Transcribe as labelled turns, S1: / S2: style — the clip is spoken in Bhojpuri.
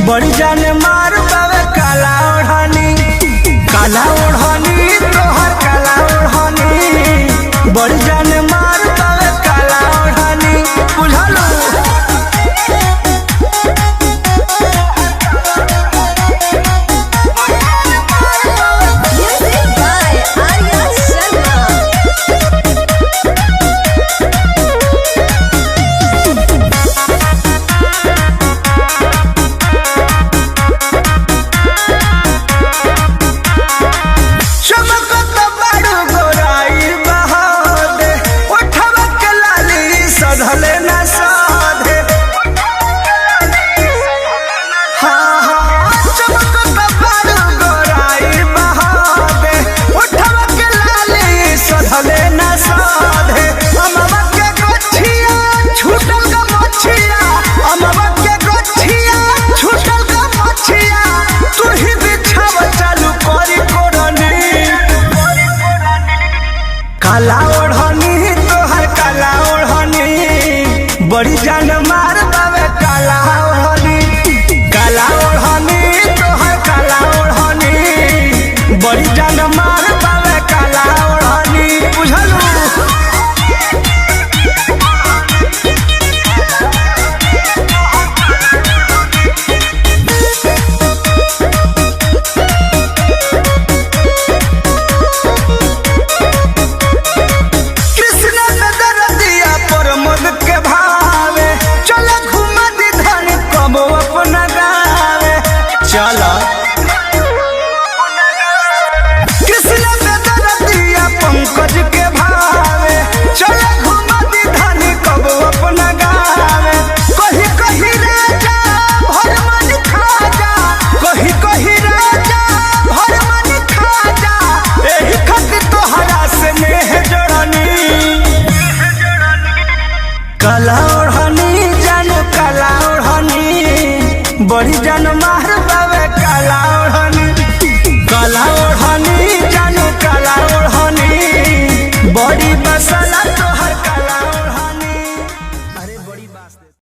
S1: बड़ी जान मार पावे काला ओढ़नी तोहर काला ओढ़नी बड़ी जान मार पावे काला ओढ़नी बुझलो। काला ओढ़नी तोहर काला ओढ़नी बड़ी जान मार पावे काला ओढ़नी तोहर काला ओढ़नी बड़ी जान मार पावे काला ओढ़नी बुझलू। चला कृष्ण पे दरदिया पंकज के भावे चला घुमा दी धनी कब अपना गावे कही कही राजा भर मन खा जा कही राजा भर मन खा जा एही खातिर तोहरा से नेह जोड़नी काला ओढ़नी जान काला ओढ़नी बड़ी जान